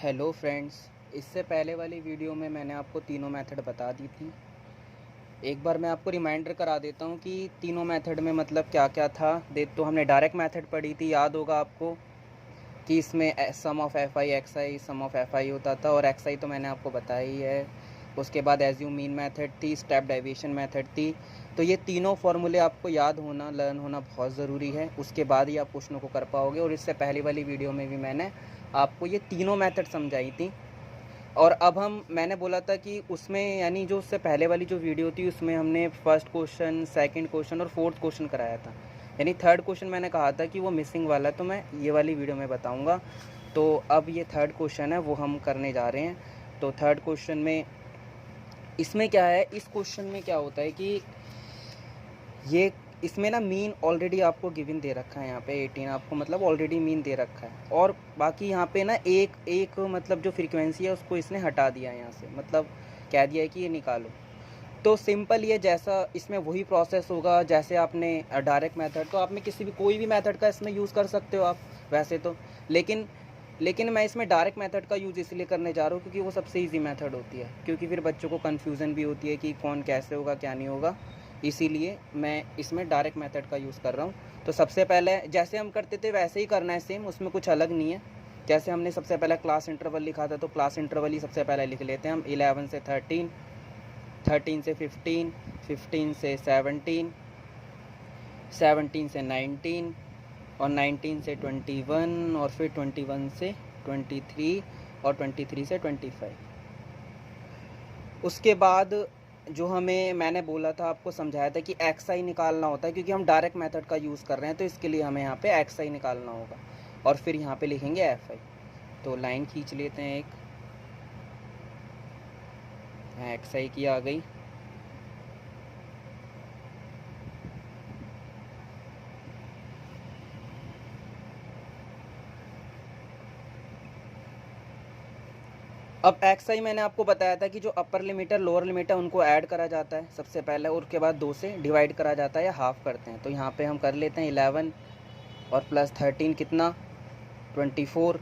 Hello friends, इससे पहले वाली वीडियो में मैंने आपको तीनों मेथड बता दी थी। एक बार मैं आपको रिमाइंडर करा देता हूँ कि तीनों मेथड में मतलब क्या क्या था। तो हमने डायरेक्ट मेथड पढ़ी थी, याद होगा आपको, कि इसमें sum of F I X I sum of F I होता था, और एक्स आई तो मैंने आपको बताया ही है। उसके बाद एज्यूम मीन मेथड थी, स्टेप डेविएशन मेथड थी। तो ये तीनों फार्मूले आपको याद होना, लर्न होना बहुत ज़रूरी है, उसके बाद ही आप क्वेश्चनों को कर पाओगे। और इससे पहले वाली वीडियो में भी मैंने आपको ये तीनों मेथड समझाई थी। और अब मैंने बोला था कि उसमें, यानी जो उससे पहले वाली जो वीडियो थी उसमें हमने फर्स्ट क्वेश्चन, सेकंड क्वेश्चन और फोर्थ क्वेश्चन कराया था। यानी थर्ड क्वेश्चन मैंने कहा था कि वो मिसिंग वाला है, तो मैं ये वाली वीडियो में बताऊंगा। तो अब ये थर्ड क्वेश्चन है, वो हम करने जा रहे हैं। तो थर्ड क्वेश्चन में इसमें क्या है, इस क्वेश्चन में क्या होता है कि ये इसमें ना मीन ऑलरेडी आपको गिवन दे रखा है। यहाँ पे 18 आपको मतलब ऑलरेडी मीन दे रखा है, और बाकी यहाँ पे ना एक मतलब जो फ्रीक्वेंसी है उसको इसने हटा दिया है यहाँ से, मतलब कह दिया है कि ये निकालो। तो सिंपल ये जैसा इसमें वही प्रोसेस होगा जैसे आपने डायरेक्ट मेथड, तो आप में किसी भी कोई भी मेथड का इसमें यूज़ कर सकते हो आप वैसे तो। लेकिन मैं इसमें डायरेक्ट मेथड का यूज़ इसलिए करने जा रहा हूँ क्योंकि वो सबसे ईजी मेथड होती है, क्योंकि फिर बच्चों को कन्फ्यूज़न भी होती है कि कौन कैसे होगा क्या नहीं होगा। इसीलिए मैं इसमें डायरेक्ट मेथड का यूज़ कर रहा हूँ। तो सबसे पहले जैसे हम करते थे वैसे ही करना है सेम, उसमें कुछ अलग नहीं है। जैसे हमने सबसे पहले क्लास इंटरवल लिखा था, तो क्लास इंटरवल ही सबसे पहले लिख लेते हैं हम। 11 से 13, 13 से 15, 15 से 17, 17 से 19, और 19 से 21, और फिर 21 से 23, और 23 से 25। उसके बाद जो मैंने बोला था, आपको समझाया था कि एक्स आई निकालना होता है, क्योंकि हम डायरेक्ट मेथड का यूज़ कर रहे हैं, तो इसके लिए हमें यहाँ पे एक्स आई निकालना होगा, और फिर यहाँ पे लिखेंगे एफ आई। तो लाइन खींच लेते हैं एक, एक्स आई की आ गई। अब एक्स आई मैंने आपको बताया था कि जो अपर लिमिट है लोअर लिमिट है उनको ऐड करा जाता है सबसे पहले, और उसके बाद 2 से डिवाइड करा जाता है या हाफ करते हैं। तो यहाँ पे हम कर लेते हैं 11 और प्लस 13 कितना 24।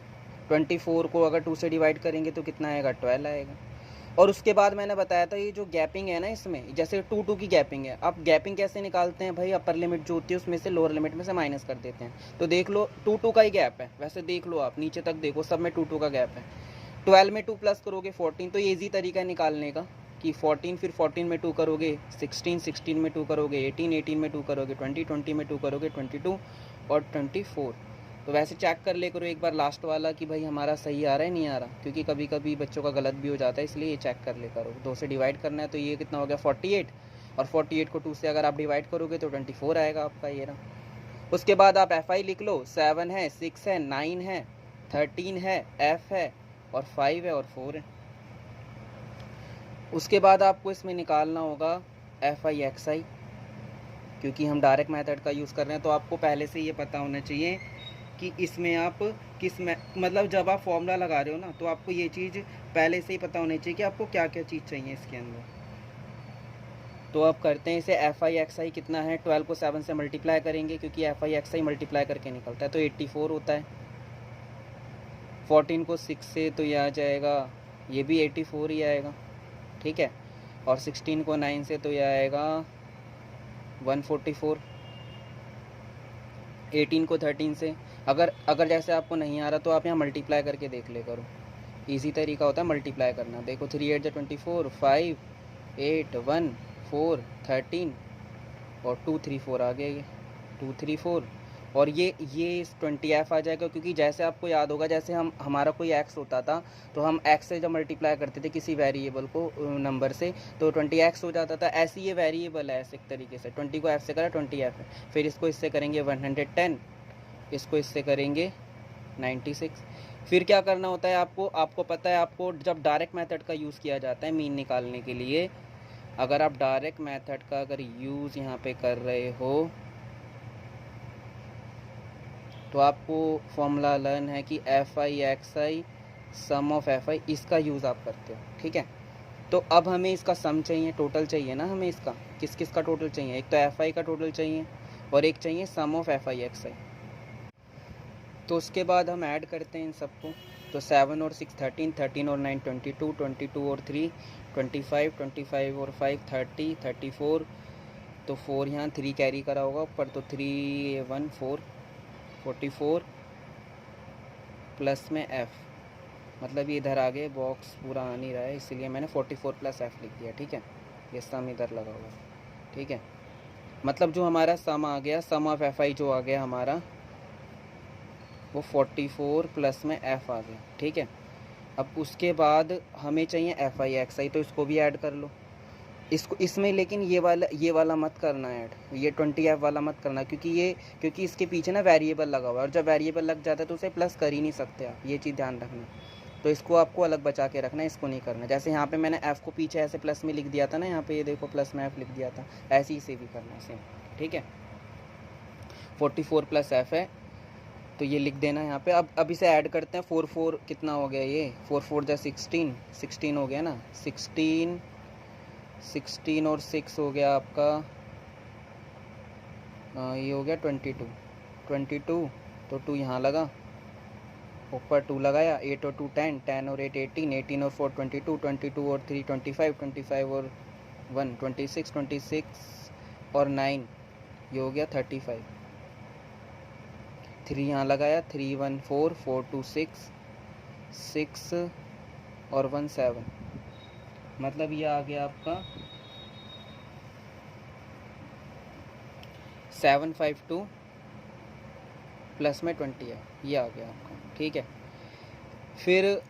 24 को अगर 2 से डिवाइड करेंगे तो कितना आएगा 12 आएगा। और उसके बाद मैंने बताया था ये जो गैपिंग है ना, इसमें जैसे 2 की गैपिंग है। अब गैपिंग कैसे निकालते हैं भाई, अपर लिमिट जो होती है उसमें से लोअर लिमिट में से माइनस कर देते हैं। तो देख लो 2 का ही गैप है, वैसे देख लो आप नीचे तक देखो, सब में 2 का गैप है। 12 में 2 प्लस करोगे 14, तो ये ईजी तरीका है निकालने का कि 14, फिर 14 में 2 करोगे 16, 16 में 2 करोगे 18, 18 में 2 करोगे 20, 20 में 2 करोगे 22 और 24। तो वैसे चेक कर ले करो एक बार लास्ट वाला कि भाई हमारा सही आ रहा है नहीं आ रहा, क्योंकि कभी कभी बच्चों का गलत भी हो जाता है, इसलिए ये चेक कर ले करो। 2 से डिवाइड करना है, तो ये कितना हो गया 48, और 48 को 2 से अगर आप डिवाइड करोगे तो 24 आएगा आपका ये रहा। उसके बाद आप एफ आई लिख लो, 7 है, 6 है, 9 है, 13 है, एफ है, और 5 है, और 4 है। उसके बाद आपको इसमें निकालना होगा एफ आई एक्स आई, क्योंकि हम डायरेक्ट मेथड का यूज़ कर रहे हैं। तो आपको पहले से ये पता होना चाहिए कि इसमें आप किस में, मतलब जब आप फॉर्मूला लगा रहे हो ना, तो आपको ये चीज़ पहले से ही पता होनी चाहिए कि आपको क्या क्या चीज़ चाहिए इसके अंदर। तो अब करते हैं इसे, एफ आई एक्स आई कितना है, 12 को 7 से मल्टीप्लाई करेंगे, क्योंकि F I X I multiply करके निकलता है, तो 84 होता है। 14 को 6 से तो ये आ जाएगा, ये भी 84 ही आएगा, ठीक है। और 16 को 9 से तो ये आएगा 144। 18 को 13 से, अगर जैसे आपको नहीं आ रहा तो आप यहाँ मल्टीप्लाई करके देख ले करो, इजी तरीका होता है मल्टीप्लाई करना। देखो 3 8 24, 5 8 1 4 13, और 2 3 4 आ गया, ये 2 3 4, और ये 20 एफ आ जाएगा, क्योंकि जैसे आपको याद होगा, जैसे हमारा कोई एक्स होता था, तो हम एक्स से जब मल्टीप्लाई करते थे किसी वेरिएबल को नंबर से, तो 20 एक्स हो जाता था। ऐसे ये वेरिएबल है, ऐसे एक तरीके से 20 को एफ से करा 20 एफ है, फिर इसको इससे करेंगे 110, इसको इससे करेंगे 96। फिर क्या करना होता है आपको पता है, आपको जब डायरेक्ट मेथड का यूज़ किया जाता है मीन निकालने के लिए, अगर आप डायरेक्ट मेथड का अगर यूज़ यहाँ पे कर रहे हो, तो आपको फॉर्मूला लर्न है कि F I X I sum of F I, इसका यूज़ आप करते हो, ठीक है। तो अब हमें इसका सम चाहिए, टोटल चाहिए ना हमें इसका, किस किस का टोटल चाहिए, एक तो एफ आई का टोटल चाहिए और एक चाहिए सम ऑफ एफ आई एक्स आई। तो उसके बाद हम ऐड करते हैं इन सबको। तो 7 और 6 13, 13 और 9 22, 22 और 3 25, 25 और 5 30, 34, तो 4 यहाँ 3 कैरी करा होगा ऊपर, तो 3 1 4 44 प्लस में f, मतलब ये इधर आगे बॉक्स पूरा आ नहीं रहा है, इसलिए मैंने 44 प्लस f लिख दिया। ठीक है, ये सम इधर लगा हुआ है। ठीक है, मतलब जो हमारा सम आ गया, सम ऑफ एफ आई जो आ गया हमारा, वो 44 प्लस में f आ गया। ठीक है, अब उसके बाद हमें चाहिए एफ आई एक्स आई, तो इसको भी ऐड कर लो इसको इसमें, लेकिन ये वाला मत करना ऐड, ये 20f वाला मत करना, क्योंकि इसके पीछे ना वेरिएबल लगा हुआ है, और जब वेरिएबल लग जाता है तो उसे प्लस कर ही नहीं सकते आप, ये चीज़ ध्यान रखना। तो इसको आपको अलग बचा के रखना है, इसको नहीं करना। जैसे यहाँ पे मैंने f को पीछे ऐसे प्लस में लिख दिया था ना, यहाँ पे ये देखो प्लस में f लिख दिया था, ऐसे ही से भी करना है सेम। ठीक है, 44 प्लस f है, तो ये लिख देना यहाँ पे। अब इसे ऐड करते हैं। 4 4 कितना हो गया, ये 4 4 जा 16, 16 हो गया ना, 16 और 6 हो गया आपका, ये हो गया 22, तो 2 यहाँ लगा, ऊपर 2 लगाया, 8 और 2 10, 10 और 8 18, 18 और 4 22, 22 और 3 25, 25 और 1 26, 26 और 9 ये हो गया 35, 3 यहाँ लगाया, 3 1 4, 4 2 6, 6 और 1 7, मतलब ये आ गया आपका 752 प्लस में 20 है, ये आ गया आपका। ठीक है, फिर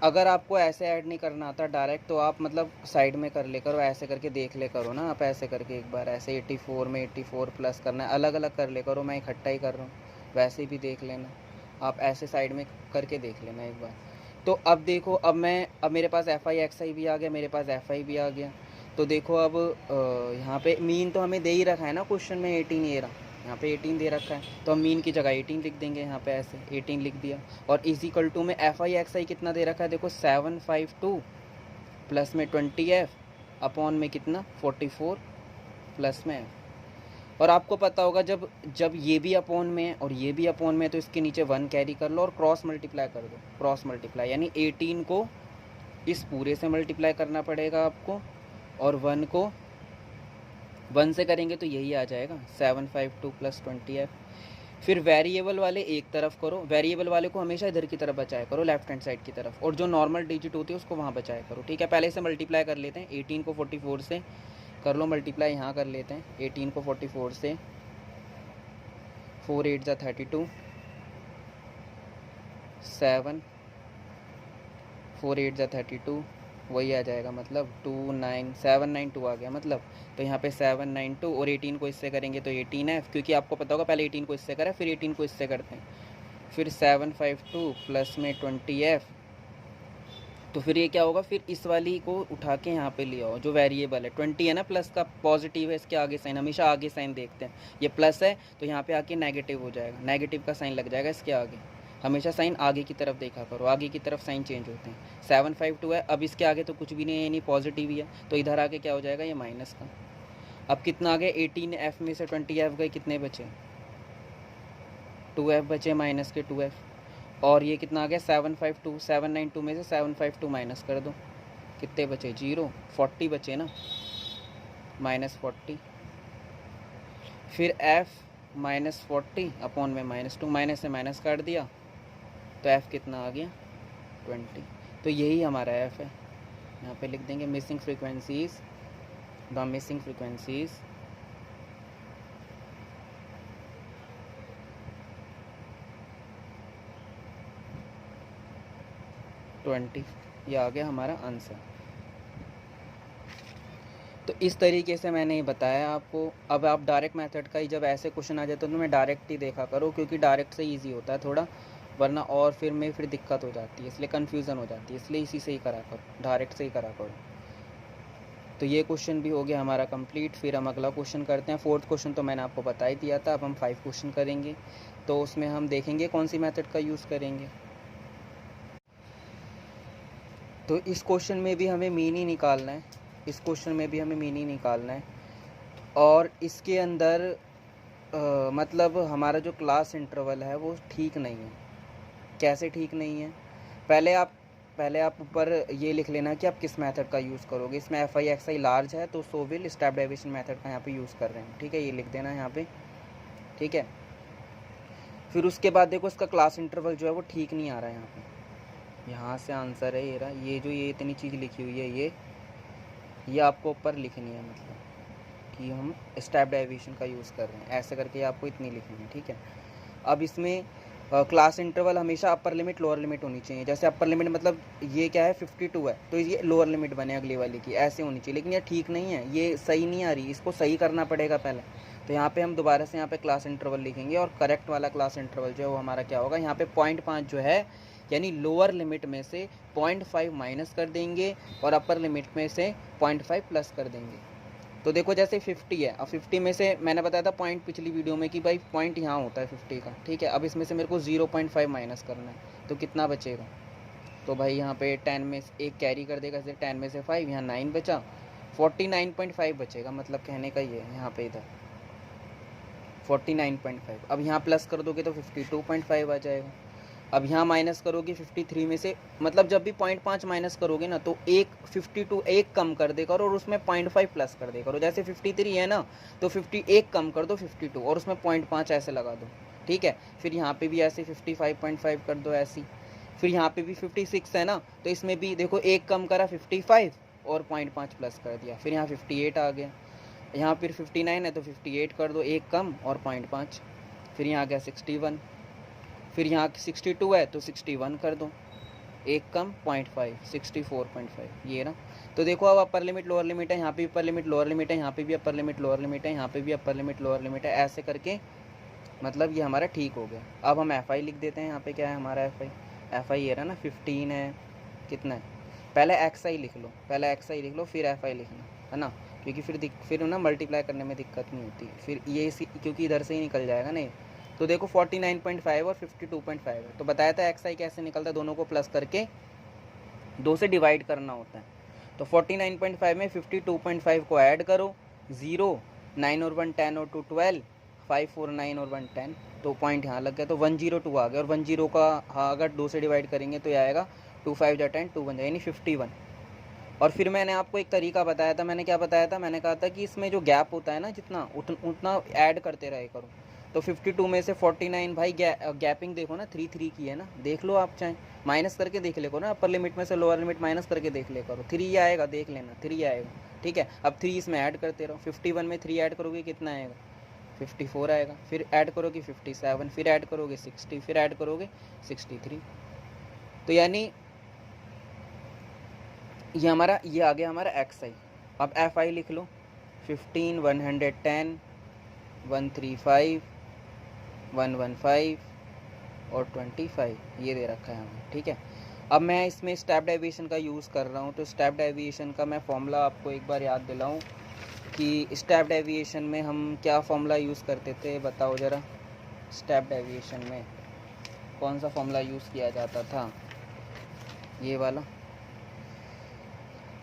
अगर आपको ऐसे ऐड नहीं करना आता डायरेक्ट, तो आप मतलब साइड में कर ले करो, ऐसे करके देख ले करो ना आप, ऐसे करके एक बार ऐसे 84 में 84 प्लस करना है, अलग अलग कर ले करो, मैं इकट्ठा ही कर रहा हूँ, वैसे भी देख लेना आप, ऐसे साइड में करके देख लेना एक बार। तो अब देखो, अब मेरे पास एफ आई एक्स आई भी आ गया, मेरे पास एफ आई भी आ गया। तो देखो अब यहाँ पे मीन तो हमें दे ही रखा है ना क्वेश्चन में, 18 ये रहा, यहाँ पे 18 दे रखा है, तो हम मीन की जगह 18 लिख देंगे, यहाँ पे ऐसे 18 लिख दिया। और इज इक्वल टू में एफ आई एक्स आई कितना दे रखा है, देखो 752 प्लस में 20f अपॉन में कितना 44 प्लस में f। और आपको पता होगा जब ये भी अपॉन में है और ये भी अपॉन में है, तो इसके नीचे 1 कैरी कर लो और क्रॉस मल्टीप्लाई कर दो, क्रॉस मल्टीप्लाई, यानी 18 को इस पूरे से मल्टीप्लाई करना पड़ेगा आपको, और 1 को 1 से करेंगे तो यही आ जाएगा 752 प्लस 20f। फिर वेरिएबल वाले एक तरफ करो, वेरिएबल वाले को हमेशा इधर की तरफ बचाया करो, लेफ्ट हैंड साइड की तरफ, और जो नॉर्मल डिजिट होती है उसको वहाँ बचाया करो। ठीक है, पहले से मल्टीप्लाई कर लेते हैं, 18 को 44 से कर लो मल्टीप्लाई, यहाँ कर लेते हैं 18 को 44 से, 4 8 जा 32, 7 4 8 जा 32, वही आ जाएगा, मतलब 2 9 7 9 2 आ गया मतलब। तो यहाँ पे 7 9 2, और 18 को इससे करेंगे तो 18 है, क्योंकि आपको पता होगा पहले 18 को इससे करा फिर 18 को इससे करते हैं। फिर 752 प्लस में 20f, तो फिर ये क्या होगा, फिर इस वाली को उठा के यहाँ पे ले आओ, जो वेरिएबल है 20 है ना, प्लस का पॉजिटिव है, इसके आगे साइन, हमेशा आगे साइन देखते हैं, ये प्लस है तो यहाँ पे आके नेगेटिव हो जाएगा, नेगेटिव का साइन लग जाएगा इसके आगे, हमेशा साइन आगे की तरफ देखा करो, आगे की तरफ साइन चेंज होते हैं। 752 है, अब इसके आगे तो कुछ भी नहीं है, यानी पॉजिटिव ही है, तो इधर आके क्या हो जाएगा, ये माइनस का। अब कितना आ गया, 18f में से 20f गए, कितने बचे, 2f बचे, माइनस के 2f, और ये कितना आ गया 752, 792 में से 752 माइनस कर दो, कितने बचे 0, 40 बचे ना, माइनस 40, फिर f माइनस 40 अपॉन में -2, माइनस से माइनस काट दिया, तो f कितना आ गया 20। तो यही हमारा f है, यहाँ पे लिख देंगे missing frequencies, the missing frequencies twenty, ये आ गया हमारा आंसर। तो इस तरीके से मैंने ये बताया आपको। अब आप डायरेक्ट मेथड का ही जब ऐसे क्वेश्चन आ जाते हैं तो मैं डायरेक्ट ही देखा करो, क्योंकि डायरेक्ट से इजी होता है थोड़ा, वरना और फिर दिक्कत हो जाती है, इसलिए कन्फ्यूज़न हो जाती है, इसलिए इसी से ही करा करो, डायरेक्ट से ही करा करो। तो ये क्वेश्चन भी हो गया हमारा कंप्लीट। फिर हम अगला क्वेश्चन करते हैं। 4th क्वेश्चन तो मैंने आपको बता ही दिया था, अब हम 5 क्वेश्चन करेंगे, तो उसमें हम देखेंगे कौन सी मेथड का यूज़ करेंगे। तो इस क्वेश्चन में भी हमें मीन ही निकालना है, इस क्वेश्चन में भी हमें मीन ही निकालना है, और इसके अंदर मतलब हमारा जो क्लास इंटरवल है वो ठीक नहीं है। कैसे ठीक नहीं है, पहले आप ऊपर ये लिख लेना कि आप किस मेथड का यूज़ करोगे। इसमें F I X I large है तो so will step deviation method का यहाँ पे यूज़ कर रहे हैं, ठीक है, ये लिख देना यहाँ पे, ठीक है। फिर उसके बाद देखो इसका क्लास इंटरवल जो है वो ठीक नहीं आ रहा है यहाँ पे, यहाँ से आंसर है ये रहा, ये जो ये इतनी चीज़ लिखी हुई है ये आपको ऊपर लिखनी है, मतलब कि हम स्टेप डेविएशन का यूज़ कर रहे हैं, ऐसे करके आपको इतनी लिखनी है, ठीक है। अब इसमें क्लास इंटरवल हमेशा अपर लिमिट लोअर लिमिट होनी चाहिए। जैसे अपर लिमिट मतलब ये क्या है 52 है तो ये लोअर लिमिट बने अगली वाली की, ऐसे होनी चाहिए। लेकिन ये ठीक नहीं है, ये सही नहीं आ रही, इसको सही करना पड़ेगा पहले। तो यहाँ पे हम दोबारा से यहाँ पे क्लास इंटरवल लिखेंगे और करेक्ट वाला क्लास इंटरवल जो है वो हमारा क्या होगा, यहाँ पे 0.5 जो है यानी लोअर लिमिट में से 0.5 माइनस कर देंगे और अपर लिमिट में से 0.5 प्लस कर देंगे। तो देखो जैसे 50 है, अब 50 में से मैंने बताया था पॉइंट पिछली वीडियो में कि भाई पॉइंट यहाँ होता है 50 का, ठीक है। अब इसमें से मेरे को 0.5 माइनस करना है तो कितना बचेगा, तो भाई यहाँ पे 10 में से एक कैरी कर देगा, जैसे 10 में से 5, यहाँ 9 बचा, 49.5 बचेगा, मतलब कहने का ये है यहाँ पे इधर 49.5। अब यहाँ प्लस कर दोगे तो 52.5 आ जाएगा। अब यहाँ माइनस करोगे 53 में से, मतलब जब भी 0.5 माइनस करोगे ना तो एक 52 एक कम कर दे करो और उसमें 0.5 प्लस कर दे करो। जैसे 53 है ना तो 51 कम कर दो 52 और उसमें 0.5 ऐसे लगा दो, ठीक है। फिर यहाँ पे भी ऐसे 55.5 कर दो ऐसी। फिर यहाँ पे भी 56 है ना तो इसमें भी देखो एक कम करा 55 और 0.5 प्लस कर दिया, फिर यहाँ 58 आ गया। यहाँ फिर 59 है तो 58 कर दो, एक कम और 0.5, फिर यहाँ आ गया 61। फिर यहाँ 62 है तो 61 कर दो, एक कम 0.5, 64.5 ये ना। तो देखो अब अपर लिमिट लोअर लिमिट है, यहाँ पे भी अपर लिमिट लोअर लिमिट है, यहाँ पे भी अपर लिमिट लोअर लिमिट है, यहाँ पे भी अपर लिमिट लोअर लिमिट है, ऐसे करके मतलब ये हमारा ठीक हो गया। अब हम एफ आई लिख देते हैं, यहाँ पे क्या है हमारा एफ आई ये रहा ना 15 है, कितना है, पहले एक्स आई लिख लो, पहले एक्स आई लिख लो फिर एफ आई लिखना है ना, क्योंकि फिर ना मल्टीप्लाई करने में दिक्कत नहीं होती, फिर ये क्योंकि इधर से ही निकल जाएगा नहीं। तो देखो 49.5 और 52.5 है, तो बताया था एक्स आई कैसे निकलता है, दोनों को प्लस करके 2 से डिवाइड करना होता है। तो 49.5 में 52.5 को ऐड करो, 0 9 और 1 10 और 2 12, 5 4 9 और 1 10, तो पॉइंट यहाँ लग गया, तो 102 आ गया। और 10 का हाँ अगर 2 से डिवाइड करेंगे तो ये आएगा 2 5 जा 10, 2 1 जा, यानी 51। और फिर मैंने आपको एक तरीका बताया था, मैंने क्या बताया था, मैंने कहा था कि इसमें जो गैप होता है ना जितना उतना ऐड करते रहे करो। तो 52 में से 49 भाई गैपिंग देखो ना 3 3 की है ना, देख लो आप चाहें माइनस करके देख ले करो ना, अपर लिमिट में से लोअर लिमिट माइनस करके देख ले करो, 3 आएगा, देख लेना 3 आएगा, ठीक है। अब 3 इसमें ऐड करते रहो, 51 में 3 ऐड करोगे कितना आएगा 54 आएगा, फिर ऐड करोगे 57, फिर ऐड करोगे 60, फिर ऐड करोगे 63। तो यानी ये आ गया हमारा एक्स आई। अब एफ आई लिख लो, 15 110 135 115 और 25 ये दे रखा है हमें, ठीक है। अब मैं इसमें स्टेप डेविएशन का यूज़ कर रहा हूँ, तो स्टेप डेविएशन का मैं फॉर्मूला आपको एक बार याद दिलाऊँ कि स्टेप डेविएशन में हम क्या फॉर्मूला यूज़ करते थे, बताओ ज़रा। स्टेप डेविएशन में कौन सा फॉर्मूला यूज़ किया जाता था, ये वाला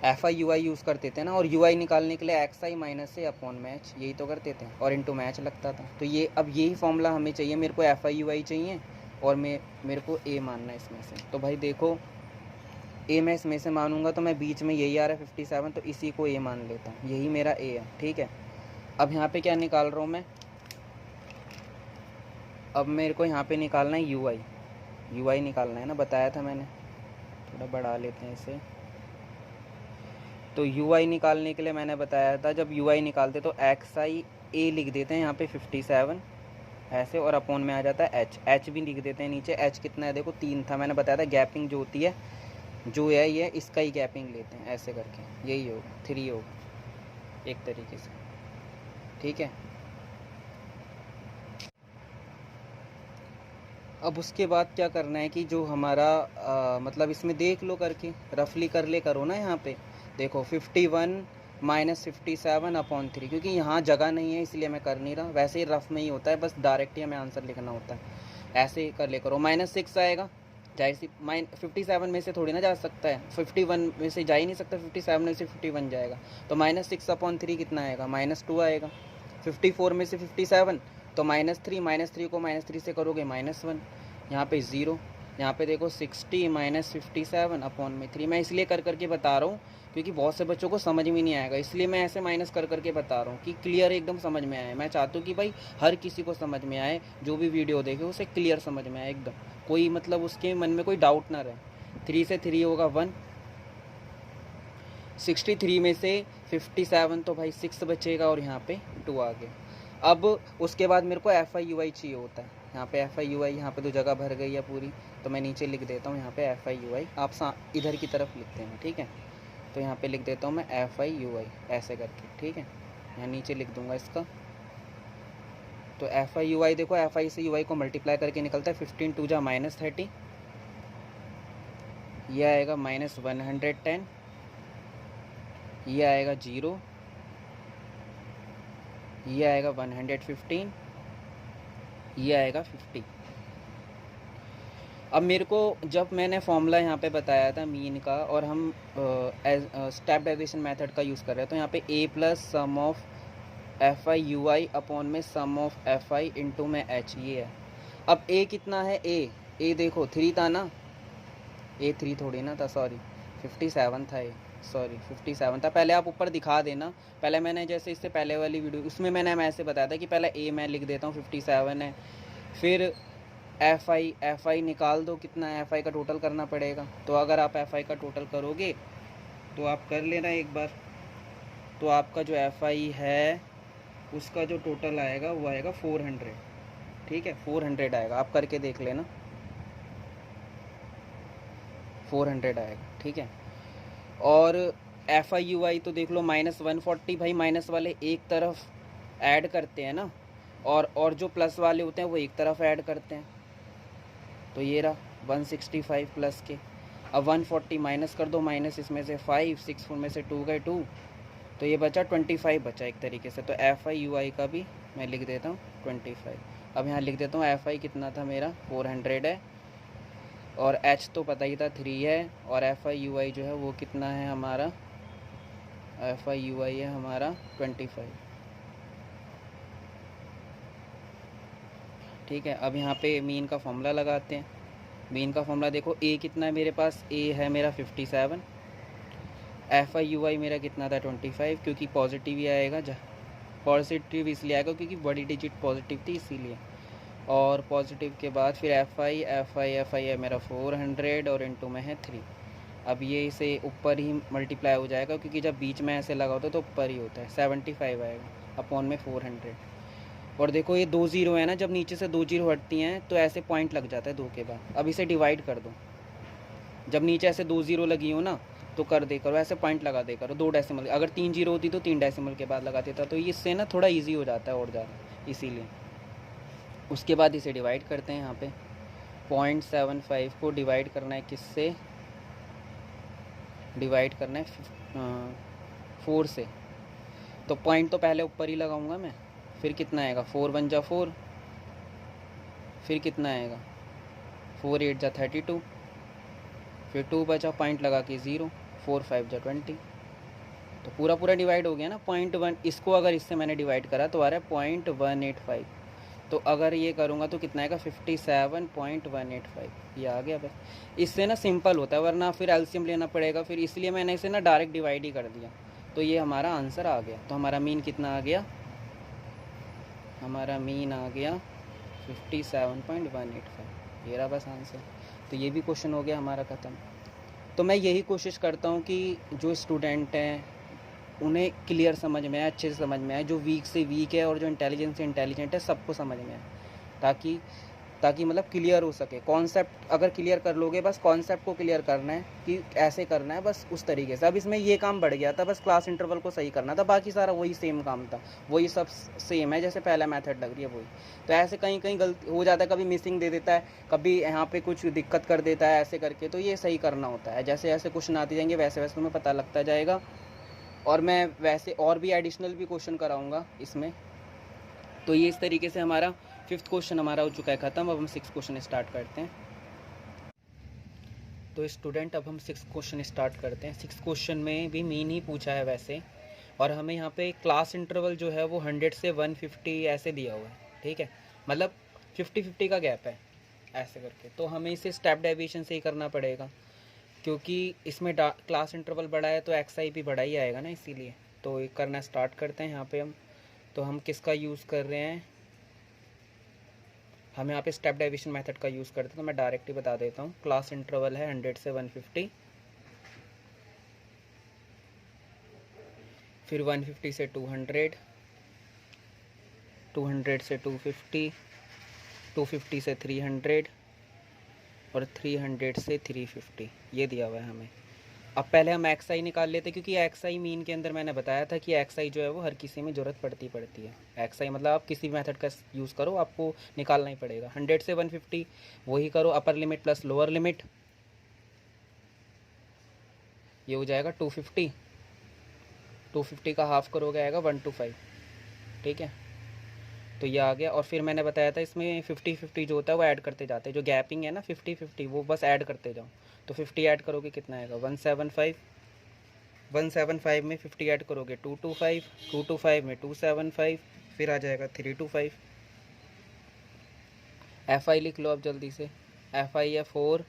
F I you I use करते थे ना, और यू आई निकालने के लिए एक्स आई माइनस से अपॉन मैच, यही तो करते थे, और इनटू मैच लगता था। तो ये अब यही फॉर्मूला हमें चाहिए, मेरे को एफ आई यू आई चाहिए और मेरे को ए मानना है इसमें से। तो भाई देखो ए मैं इसमें से मानूंगा तो मैं बीच में यही आ रहा है 57, तो इसी को ए मान लेता हूँ, यही मेरा ए है, ठीक है। अब यहाँ पे क्या निकाल रहा हूँ मैं, अब मेरे को यहाँ पे निकालना है यू आई निकालना है ना, बताया था मैंने, थोड़ा बढ़ा लेते हैं इसे। तो यू आई निकालने के लिए मैंने बताया था, जब यू आई निकालते तो एक्स आई ए लिख देते हैं यहाँ पे 57 ऐसे, और अपॉन में आ जाता है एच भी लिख देते हैं नीचे। एच कितना है देखो 3 था, मैंने बताया था गैपिंग जो होती है जो है ये इसका ही गैपिंग लेते हैं, ऐसे करके यही होगा 3 होगा एक तरीके से, ठीक है। अब उसके बाद क्या करना है कि जो हमारा मतलब इसमें देख लो करके रफली कर ले करो ना, यहाँ पे देखो 51 माइनस 57 अपॉन 3, क्योंकि यहाँ जगह नहीं है इसलिए मैं कर नहीं रहा, वैसे ही रफ में ही होता है, बस डायरेक्ट ही हमें आंसर लिखना होता है, ऐसे ही कर ले करो। -6 आएगा, जाहिर सी 57 में से थोड़ी ना जा सकता है, 51 में से जा ही नहीं सकता, 57 में से 51 जाएगा, तो -6 अपॉन 3 कितना आएगा -2 आएगा। 54 में से 57 तो -3 को -3 से करोगे -1, यहाँ पे 0, यहाँ पे देखो 60 माइनस 57 अपॉन में 3। मैं इसलिए कर करके बता रहा हूँ क्योंकि बहुत से बच्चों को समझ में नहीं आएगा, इसलिए मैं ऐसे माइनस कर करके बता रहा हूँ कि क्लियर एकदम समझ में आए। मैं चाहता हूँ कि भाई हर किसी को समझ में आए, जो भी वीडियो देखे उसे क्लियर समझ में आए एकदम, कोई मतलब उसके मन में कोई डाउट ना रहे। 3 से 3 होगा 1, 63 में से 57 तो भाई 6 बचेगा और यहाँ पे 2 आ गया। अब उसके बाद मेरे को FI/UI चाहिए होता है। यहाँ पे FI/UI, यहाँ पे तो जगह भर गई है पूरी, तो मैं नीचे लिख देता हूँ यहाँ पे FI/UI। आप इधर की तरफ लिखते हैं, ठीक है। तो यहाँ पे लिख देता हूँ मैं FI/UI ऐसे करके, ठीक है। यहाँ नीचे लिख दूँगा इसका। तो FI/UI देखो, FI से UI को मल्टीप्लाई करके निकलता है 15 2 जा -30, ये आएगा -110, ये आएगा 0, ये आएगा 115, ये आएगा 50। अब मेरे को जब मैंने फॉर्मूला यहाँ पे बताया था मीन का, और हम स्टेप डेविएशन मेथड का यूज़ कर रहे हैं, तो यहाँ पे a plus sum of FI/UI upon में सम ऑफ FI इंटू में H, ये है। अब a कितना है, a देखो 3 था ना, a 3 थोड़ी ना था, सॉरी 57 था, ये सॉरी 57 था। पहले आप ऊपर दिखा देना, पहले मैंने जैसे इससे पहले वाली वीडियो उसमें मैंने ऐसे बताया था कि पहले a मैं लिख देता हूँ 57 है, फिर FI निकाल दो, कितना है FI का टोटल करना पड़ेगा। तो अगर आप FI का टोटल करोगे तो आप कर लेना एक बार, तो आपका जो FI है उसका जो टोटल आएगा वो आएगा 400, ठीक है, 400 आएगा। आप करके देख लेना, 400 आएगा, ठीक है। और FI/UI तो देख लो -140, भाई माइनस वाले एक तरफ ऐड करते हैं ना, और जो प्लस वाले होते हैं वो एक तरफ ऐड करते हैं। तो ये रहा 165 प्लस के। अब 140 माइनस कर दो, माइनस इसमें से 5, 6 4 में से 2 गए 2, तो ये बचा 25 बचा एक तरीके से। तो FI/UI का भी मैं लिख देता हूँ 25। अब यहाँ लिख देता हूँ FI कितना था मेरा 400 है, और H तो पता ही था 3 है, और FI/UI जो है वो कितना है हमारा, FI/UI है हमारा 25, ठीक है। अब यहाँ पे मीन का फॉर्मूला लगाते हैं। मीन का फॉर्मूला देखो, a कितना है मेरे पास, a है मेरा 57, FI/UI मेरा कितना था 25, क्योंकि पॉजिटिव ही आएगा, पॉजिटिव इसलिए आएगा क्योंकि बड़ी डिजिट पॉजिटिव थी इसीलिए। और पॉजिटिव के बाद फिर FI है मेरा 400 और इनटू में है 3। अब ये इसे ऊपर ही मल्टीप्लाई हो जाएगा क्योंकि जब बीच में ऐसे लगा होता है तो ऊपर ही होता है, 75 आएगा अपॉन में 400। और देखो ये 2 0 है ना, जब नीचे से 2 0 हटती हैं तो ऐसे पॉइंट लग जाता है 2 के बाद। अब इसे डिवाइड कर दो, जब नीचे ऐसे 2 0 लगी हो ना तो कर दे करो, ऐसे पॉइंट लगा दे करो 2 डेसिमल। अगर 3 0 होती तो 3 डेसिमल के बाद लगाते था, तो इससे ना थोड़ा ईजी हो जाता है और ज़्यादा, इसीलिए। उसके बाद इसे डिवाइड करते हैं, यहाँ पे 0.75 को डिवाइड करना है किससे, डिवाइड करना है 4 से। तो पॉइंट तो पहले ऊपर ही लगाऊंगा मैं, फिर कितना आएगा 4 1 जा 4, फिर कितना आएगा 4 8 जा 32, फिर 2 बचा, पॉइंट लगा के 0, 4 5 जा 20। तो पूरा पूरा डिवाइड हो गया ना 0.1। इसको अगर इससे मैंने डिवाइड करा तो आ रहा है 0.185। तो अगर ये करूँगा तो कितना आएगा 57.185, ये आ गया। बस इससे ना सिंपल होता है, वरना फिर एलसीएम लेना पड़ेगा फिर, इसलिए मैंने इसे ना डायरेक्ट डिवाइड ही कर दिया। तो ये हमारा आंसर आ गया। तो हमारा मीन कितना आ गया, हमारा मीन आ गया 57.185, ये रहा बस आंसर। तो ये भी क्वेश्चन हो गया हमारा ख़त्म। तो मैं यही कोशिश करता हूँ कि जो स्टूडेंट हैं उन्हें क्लियर समझ में आए, अच्छे से समझ में आए, जो वीक से वीक है और जो इंटेलिजेंट से इंटेलिजेंट है सबको समझ में आए, ताकि मतलब क्लियर हो सके कॉन्सेप्ट। अगर क्लियर कर लोगे, बस कॉन्सेप्ट को क्लियर करना है कि ऐसे करना है, बस उस तरीके से। अब इसमें ये काम बढ़ गया था, बस क्लास इंटरवल को सही करना था, बाकी सारा वही सेम काम था, वही सब सेम है जैसे पहला मेथड लग रही है वही। तो ऐसे कहीं कहीं गलती हो जाता है, कभी मिसिंग दे देता है, कभी यहाँ पे कुछ दिक्कत कर देता है ऐसे करके, तो ये सही करना होता है। जैसे जैसे क्वेश्चन आते जाएंगे वैसे वैसे तुम्हें पता लगता जाएगा। और मैं वैसे और भी एडिशनल भी क्वेश्चन कराऊंगा इसमें। तो ये इस तरीके से हमारा 5th क्वेश्चन हमारा हो चुका है ख़त्म। अब हम 6th क्वेश्चन स्टार्ट करते हैं। तो स्टूडेंट अब हम 6th क्वेश्चन स्टार्ट करते हैं। 6th क्वेश्चन में भी मीन ही पूछा है वैसे, और हमें यहाँ पे क्लास इंटरवल जो है वो 100 से 150 ऐसे दिया हुआ है, ठीक है, मतलब 50-50 का गैप है। ऐसे करके। तो हमें इसे स्टेप डेविएशन से ही करना पड़ेगा, क्योंकि इसमें क्लास इंटरवल बड़ा है तो XI भी बड़ा ही आएगा ना, इसीलिए। तो ये करना स्टार्ट करते हैं यहाँ पे हम। तो हम किसका यूज़ कर रहे हैं, हम यहाँ पे स्टेप डेविएशन मेथड का यूज़ करते हैं। तो मैं डायरेक्ट ही बता देता हूँ। क्लास इंटरवल है 100 से 150, फिर 150 से 200, 200 से 250, 250 से 300 और 300 से 350, ये दिया हुआ है हमें। अब पहले हम XI निकाल लेते, क्योंकि XI मीन के अंदर मैंने बताया था कि XI जो है वो हर किसी में ज़रूरत पड़ती है। XI मतलब आप किसी भी मेथड का यूज़ करो, आपको निकालना ही पड़ेगा। 100 से 150 वही करो, upper limit plus lower limit, ये हो जाएगा 250। 250 का हाफ करोगे आएगा 125, ठीक है। तो ये आ गया। और फिर मैंने बताया था इसमें 50-50 जो होता है वो ऐड करते जाते हैं, जो गैपिंग है ना 50-50 वो बस ऐड करते जाओ। तो 50 ऐड करोगे कितना आएगा 175, 175 में 50 ऐड करोगे 225, 225 में 275, फिर आ जाएगा 325। FI लिख लो अब जल्दी से। FI है 4,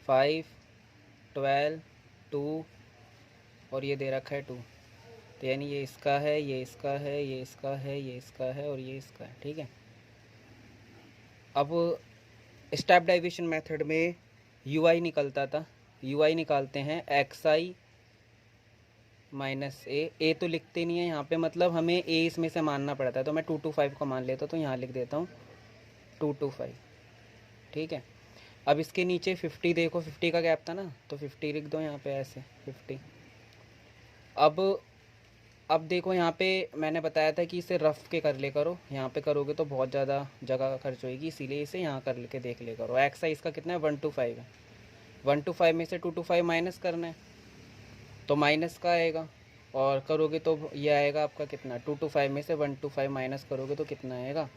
5, 12, 2 और ये दे रखा है 2। तो यानी ये इसका है, ये इसका है, ये इसका है, ये इसका है और ये इसका है, ठीक है। अब स्टेप डेविएशन मेथड में UI निकलता था, UI निकालते हैं XI माइनस ए तो लिखते नहीं है यहाँ पे, मतलब हमें A इसमें से मानना पड़ता है। तो मैं 225 को मान लेता हूँ, तो यहाँ लिख देता हूँ 225, ठीक है। अब इसके नीचे 50 देखो, 50 का गैप था ना, तो 50 लिख दो यहाँ पे ऐसे 50। अब देखो यहाँ पे मैंने बताया था कि इसे रफ के कर ले करो, यहाँ पे करोगे तो बहुत ज़्यादा जगह खर्च होगी, इसीलिए इसे यहाँ कर लेके देख ले करो। XI इसका कितना है 125 है, 125 में से 225 माइनस करना है, तो माइनस का आएगा। और करोगे तो ये आएगा आपका कितना, 225 में से 125 माइनस करोगे तो कितना आएगा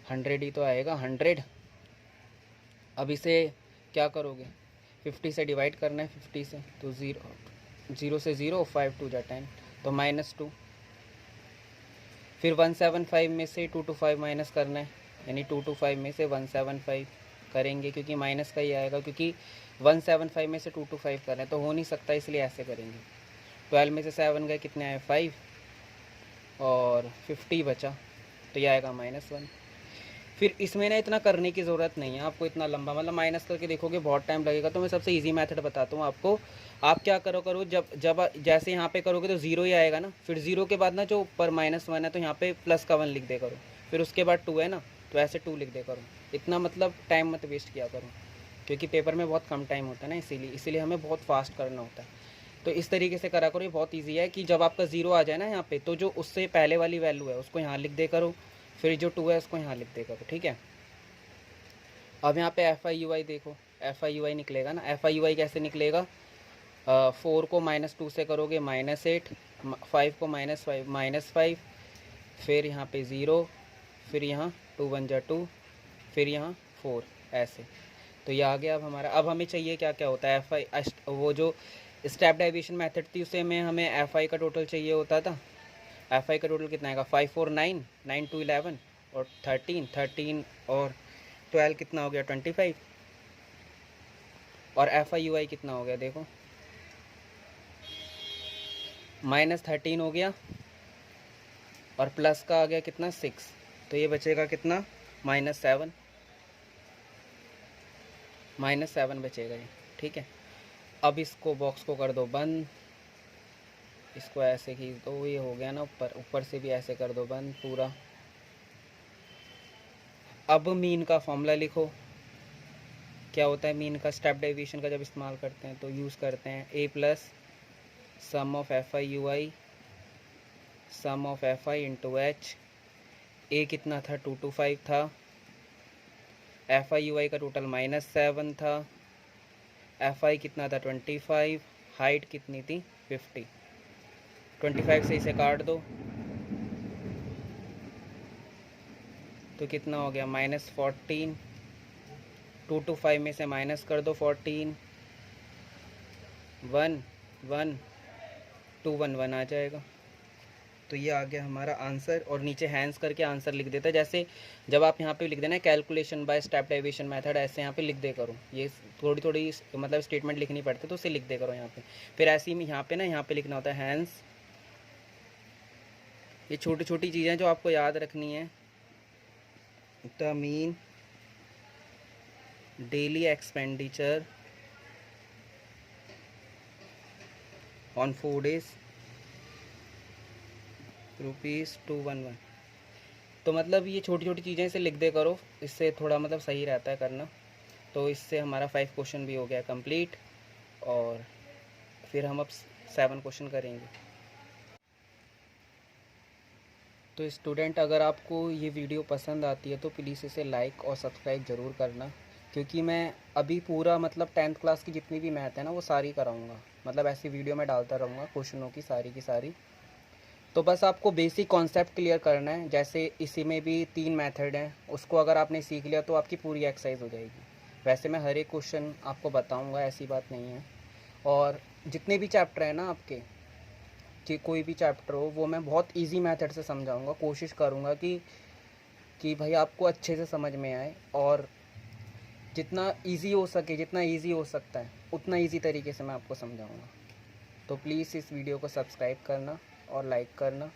100 ही तो आएगा, 100। अब इसे क्या करोगे, 50 से डिवाइड करना है 50 से, तो 0 से 0, 5 2 10, तो -2। फिर 175 में से 225 माइनस करना है, यानी 225 में से 175 करेंगे, क्योंकि माइनस का ही आएगा, क्योंकि 175 में से 225 कर रहे हैं तो हो नहीं सकता, इसलिए ऐसे करेंगे। 12 में से 7 गए, कितने आए 5 और 50 बचा, तो ये आएगा -1। फिर इसमें ना इतना करने की ज़रूरत नहीं है आपको, इतना लंबा, मतलब माइनस करके देखोगे बहुत टाइम लगेगा। तो मैं सबसे इजी मेथड बताता हूँ आपको। आप क्या करो जब जैसे यहाँ पे करोगे तो 0 ही आएगा ना, फिर 0 के बाद ना जो ऊपर -1 है तो यहाँ पे प्लस का 1 लिख दे करो, फिर उसके बाद 2 है ना तो ऐसे 2 लिख दे करो। इतना मतलब टाइम मत वेस्ट किया करो, क्योंकि पेपर में बहुत कम टाइम होता है ना, इसीलिए हमें बहुत फास्ट करना होता है। तो इस तरीके से करा करो, ये बहुत ईजी है। कि जब आपका 0 आ जाए ना यहाँ पे, तो जो उससे पहले वाली वैल्यू है उसको यहाँ लिख दे करो, फिर जो 2 है उसको यहाँ लिख दे करो, ठीक है। अब यहाँ पे FI देखो, FI निकलेगा ना। FI कैसे निकलेगा, 4 को -2 से करोगे -8, 5 को -5 -5, फिर यहाँ पे 0, फिर यहाँ 2 1 जा 2, फिर यहाँ 4, ऐसे। तो ये आ गया अब हमारा। अब हमें चाहिए क्या क्या होता है FI, वो जो स्टेप डेविएशन मेथड थी उसे में हमें FI का टोटल चाहिए होता था। FI का टोटल कितना आएगा 5 4 9, 9 2 11 और 13 और 12 कितना हो गया 25। और FI कितना हो गया देखो, -13 हो गया और प्लस का आ गया कितना 6, तो ये बचेगा कितना -7 बचेगा ये, ठीक है। अब इसको बॉक्स को कर दो बंद, इसको ऐसे खींच दो, ये हो गया ना ऊपर से भी ऐसे कर दो बंद पूरा। अब मीन का फॉर्मूला लिखो, क्या होता है मीन का स्टेप डेविएशन का जब इस्तेमाल करते हैं तो यूज़ करते हैं A plus sum of FI sum of FI into H। A कितना था 225 था, FI का टोटल -7 था, FI कितना था 25, हाइट कितनी थी 50, 25 से इसे काट दो तो कितना हो गया -14, 225 में से माइनस कर दो 14, 1 1 2 1 1 आ जाएगा, तो ये आ गया हमारा आंसर, और नीचे हैंड्स करके आंसर लिख देता है। जैसे जब आप यहाँ पे लिख देना calculation by step deviation method, ऐसे यहाँ पे लिख दे करो। ये थोड़ी थोड़ी मतलब स्टेटमेंट लिखनी पड़ती है, तो उसे लिख दे करो यहाँ पे। फिर ऐसे ही यहाँ पे ना, यहाँ पे लिखना होता है हैंड्स। ये छोटी छोटी चीज़ें जो आपको याद रखनी है। The mean daily expenditure on food is ₹211। तो मतलब ये छोटी छोटी चीज़ें इसे लिख दे करो, इससे थोड़ा मतलब सही रहता है करना। तो इससे हमारा 5 क्वेश्चन भी हो गया कंप्लीट, और फिर हम अब 7 क्वेश्चन करेंगे। तो स्टूडेंट, अगर आपको ये वीडियो पसंद आती है तो प्लीज़ इसे लाइक और सब्सक्राइब ज़रूर करना, क्योंकि मैं अभी पूरा मतलब 10th क्लास की जितनी भी मैथ है ना वो सारी कराऊंगा। मतलब ऐसी वीडियो मैं डालता रहूँगा क्वेश्चनों की सारी। तो बस आपको बेसिक कॉन्सेप्ट क्लियर करना है। जैसे इसी में भी 3 मेथड हैं, उसको अगर आपने सीख लिया तो आपकी पूरी एक्सरसाइज हो जाएगी। वैसे मैं हर एक क्वेश्चन आपको बताऊंगा, ऐसी बात नहीं है। और जितने भी चैप्टर हैं ना आपके, कि कोई भी चैप्टर हो, वो मैं बहुत इजी मेथड से समझाऊंगा। कोशिश करूंगा कि भाई आपको अच्छे से समझ में आए, और जितना इजी हो सके, जितना इजी हो सकता है उतना इजी तरीके से मैं आपको समझाऊंगा। तो प्लीज़ इस वीडियो को सब्सक्राइब करना और लाइक करना,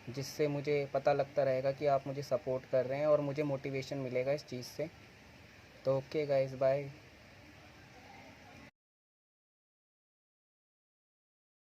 जिससे मुझे पता लगता रहेगा कि आप मुझे सपोर्ट कर रहे हैं और मुझे मोटिवेशन मिलेगा इस चीज़ से। तो ओके गाइस, बाय।